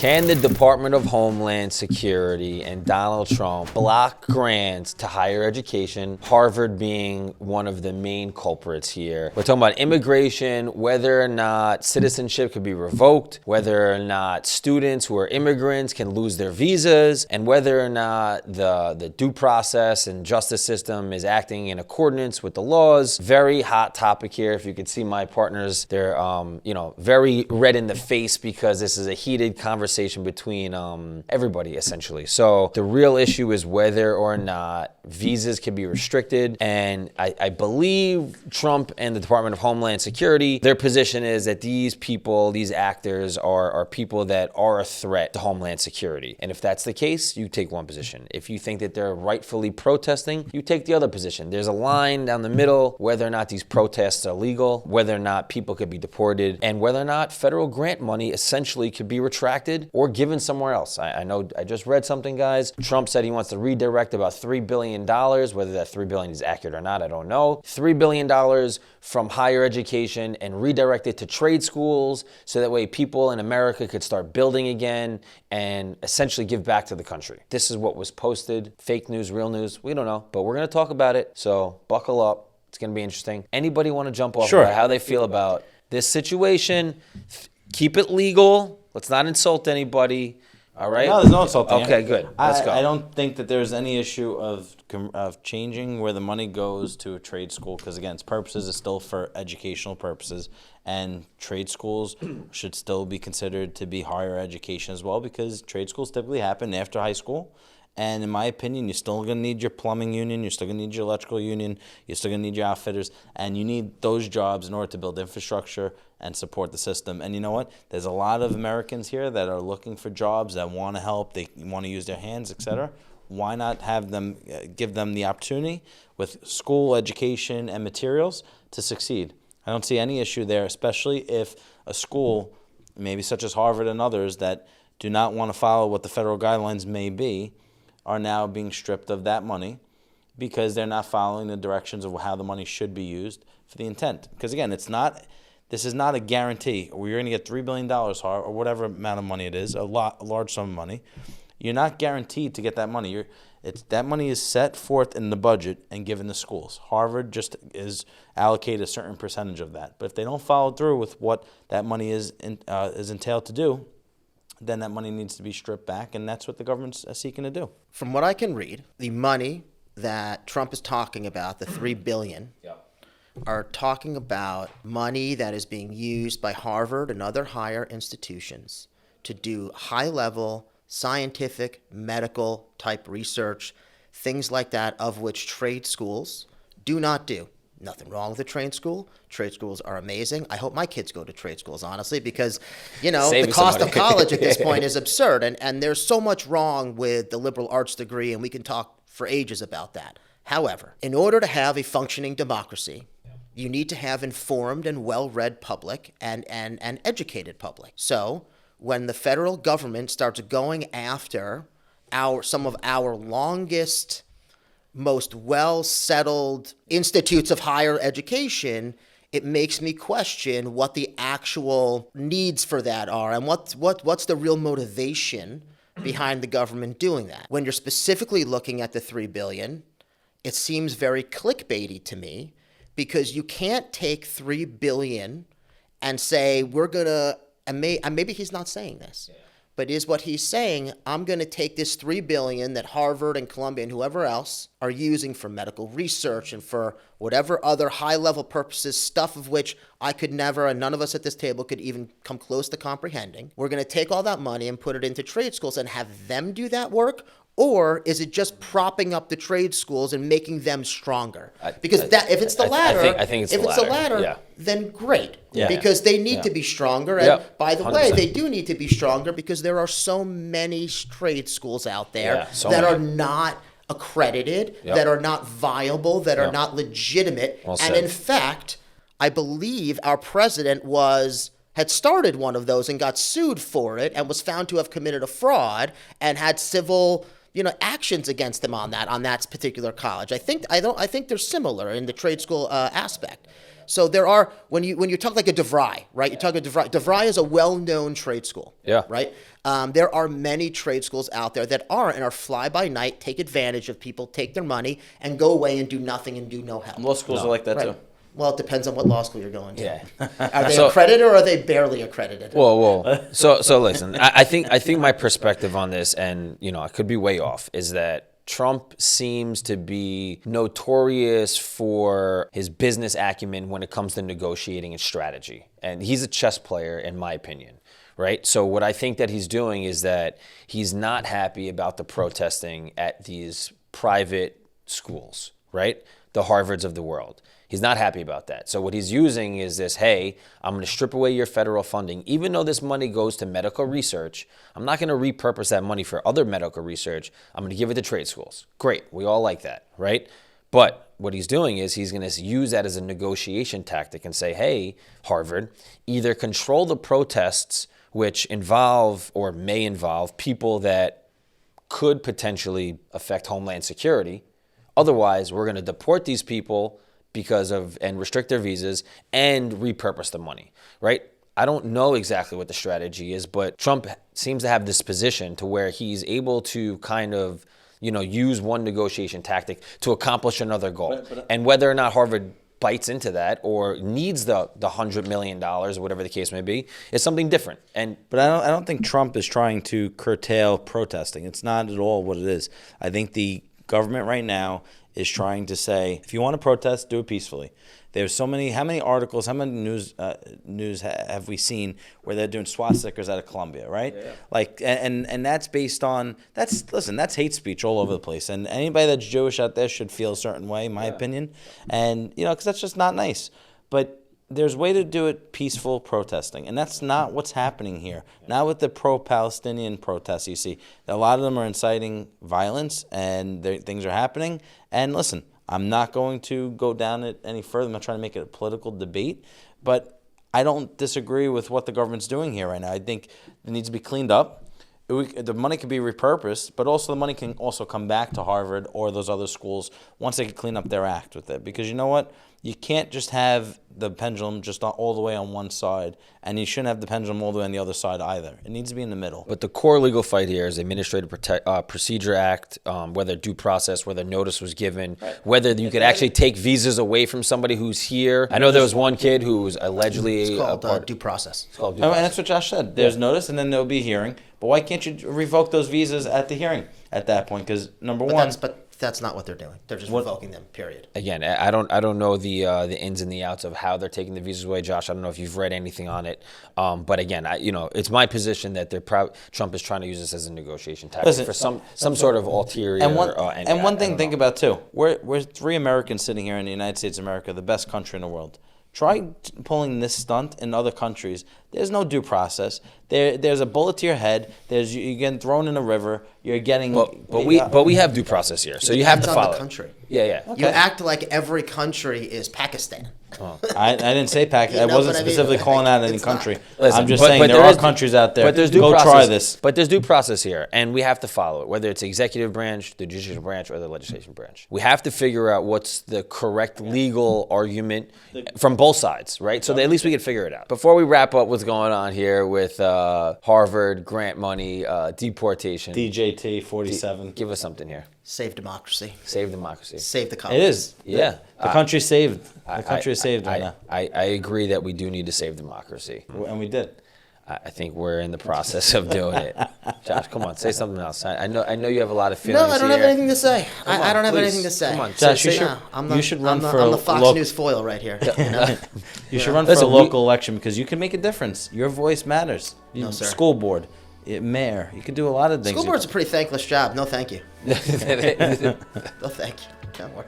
Can the Department of Homeland Security and Donald Trump block grants to higher education, Harvard being one of the main culprits here? We're talking about immigration, whether or not citizenship could be revoked, whether or not students who are immigrants can lose their visas, and whether or not the due process and justice system is acting in accordance with the laws. Very hot topic here. If you can see my partners, they're very red in the face because this is a heated conversation between everybody essentially. So the real issue is whether or not visas can be restricted. And I believe Trump and the Department of Homeland Security, their position is that these people, these actors are people that are a threat to Homeland Security. And if that's the case, you take one position. If you think that they're rightfully protesting, you take the other position. There's a line down the middle, whether or not these protests are legal, whether or not people could be deported, and whether or not federal grant money essentially could be retracted or given somewhere else. I know I just read something, guys. Trump said he wants to redirect about $3 billion. Whether that $3 billion is accurate or not, I don't know. $3 billion from higher education and redirect it to trade schools so that way people in America could start building again and essentially give back to the country. This is what was posted. Fake news, real news, we don't know. But we're going to talk about it, so buckle up. It's going to be interesting. Anybody want to jump off about how they feel about this situation? Keep it legal. Let's not insult anybody. All right? No, there's no insulting. Okay, good. Let's go. I don't think that there's any issue of changing where the money goes to a trade school because, again, its purposes is still for educational purposes, and trade schools should still be considered to be higher education as well because trade schools typically happen after high school. And in my opinion, you're still going to need your plumbing union, you're still going to need your electrical union, you're still going to need your outfitters, and you need those jobs in order to build infrastructure and support the system. And you know what? There's a lot of Americans here that are looking for jobs, that want to help, they want to use their hands, etc. Why not have them, give them the opportunity with school education and materials to succeed? I don't see any issue there, especially if a school, maybe such as Harvard and others, that do not want to follow what the federal guidelines may be, are now being stripped of that money because they're not following the directions of how the money should be used for the intent. Because again, this is not a guarantee. You're going to get $3 billion or whatever amount of money it is, a large sum of money. You're not guaranteed to get that money. That money is set forth in the budget and given to schools. Harvard just is allocated a certain percentage of that. But if they don't follow through with what that money is entailed to do, then that money needs to be stripped back, and that's what the government's seeking to do. From what I can read, the money that Trump is talking about, the $3 billion, are talking about money that is being used by Harvard and other higher institutions to do high-level scientific, medical type research, things like that, of which trade schools do not do. Nothing wrong with a trade school. Trade schools are amazing. I hope my kids go to trade schools, honestly, because, the cost of college at this point is absurd. And there's so much wrong with the liberal arts degree, and we can talk for ages about that. However, in order to have a functioning democracy, you need to have informed and well-read public and educated public. So when the federal government starts going after some of our longest, most well-settled institutes of higher education, it makes me question what the actual needs for that are and what's the real motivation behind the government doing that. When you're specifically looking at the $3 billion, it seems very clickbaity to me because you can't take $3 billion and say we're gonna, and maybe he's not saying this. Yeah. But is what he's saying, I'm going to take this $3 billion that Harvard and Columbia and whoever else are using for medical research and for whatever other high-level purposes, stuff of which I could never, and none of us at this table could even come close to comprehending. We're going to take all that money and put it into trade schools and have them do that work? Or is it just propping up the trade schools and making them stronger? Because if it's the latter, I think it's the latter. Then great. Yeah. Because they need to be stronger. And by the 100%. Way, they do need to be stronger because there are so many trade schools out there that are not accredited, that are not viable, that are not legitimate. And in fact, I believe our president had started one of those and got sued for it and was found to have committed a fraud and had civil actions against them on that particular college. I think they're similar in the trade school aspect. So there are, when you talk like a DeVry, right? You talk a DeVry. DeVry is a well-known trade school. Yeah. Right? There are many trade schools out there that are fly-by-night, take advantage of people, take their money, and go away and do nothing and do no help. Law schools are like that Right. too. Well, it depends on what law school you're going to. Yeah. Are they accredited or are they barely accredited? Whoa. So listen, I think my perspective on this, and I could be way off, is that Trump seems to be notorious for his business acumen when it comes to negotiating and strategy. And he's a chess player, in my opinion, right? So what I think that he's doing is that he's not happy about the protesting at these private schools, right? The Harvards of the world. He's not happy about that. So what he's using is this, hey, I'm going to strip away your federal funding. Even though this money goes to medical research, I'm not going to repurpose that money for other medical research. I'm going to give it to trade schools. Great. We all like that, right? But what he's doing is he's going to use that as a negotiation tactic and say, hey, Harvard, either control the protests which involve or may involve people that could potentially affect Homeland Security. Otherwise, we're going to deport these people and restrict their visas and repurpose the money, right? I don't know exactly what the strategy is, but Trump seems to have this position to where he's able to kind of, use one negotiation tactic to accomplish another goal. And whether or not Harvard bites into that or needs the $100 million, whatever the case may be, is something different. But I don't think Trump is trying to curtail protesting. It's not at all what it is. I think the government right now is trying to say, if you want to protest, do it peacefully. There's how many articles, how many news have we seen where they're doing swastikas out of Colombia, right? Yeah. And that's based on, that's hate speech all over the place. And anybody that's Jewish out there should feel a certain way, in my opinion. And, because that's just not nice. But there's a way to do it peaceful protesting, and that's not what's happening here. Not with the pro-Palestinian protests you see. A lot of them are inciting violence, and things are happening. And listen, I'm not going to go down it any further. I'm not trying to make it a political debate, but I don't disagree with what the government's doing here right now. I think it needs to be cleaned up. The money can be repurposed, but also the money can also come back to Harvard or those other schools once they can clean up their act with it. Because you know what? You can't just have the pendulum just all the way on one side, and you shouldn't have the pendulum all the way on the other side either. It needs to be in the middle. But the core legal fight here is the Administrative Procedure Act, whether due process, whether notice was given, whether you could actually take visas away from somebody who's here. I know there was one kid who was allegedly It's called due process. It's called due And process. that's what Josh said. There's notice, and then there'll be a hearing. But why can't you revoke those visas at the hearing at that point? Because number one, that's not what they're doing. They're just revoking them. Period. Again, I don't know the ins and the outs of how they're taking the visas away, Josh. I don't know if you've read anything on it, but again, it's my position that Trump is trying to use this as a negotiation tactic for some sort of ulterior. And one thing, think about too. We're three Americans sitting here in the United States of America, the best country in the world. Try pulling this stunt in other countries. There's no due process. There's a bullet to your head. You're getting thrown in a river. You're getting. But we have due process here, so you have to follow. The country. Yeah. Okay. You act like every country is Pakistan. I didn't say Pakistan. I wasn't specifically calling out any country. Listen, I'm just saying there are countries out there. But there's due Go process, try this. But there's due process here, and we have to follow it, whether it's the executive branch, the judicial branch, or the legislation branch. We have to figure out what's the correct legal argument from both sides, right? So that at least we can figure it out. Before we wrap up what's going on here with Harvard, grant money, deportation. DJT 47. Give us something here. Save democracy. Save democracy. Save the country. It is. Yeah. The country's saved. The country is saved right now. I agree that we do need to save democracy. And we did. I think we're in the process of doing it. Josh, come on, say something else. I know you have a lot of feelings. No, I don't have anything to say. I don't have anything to say. Come on, Josh, I'm the Fox News foil right here. You should run for a local election because you can make a difference. Your voice matters. No, sir. School board, mayor. You can do a lot of things. School board's a pretty thankless job. No, thank you. No, thank you. Don't worry.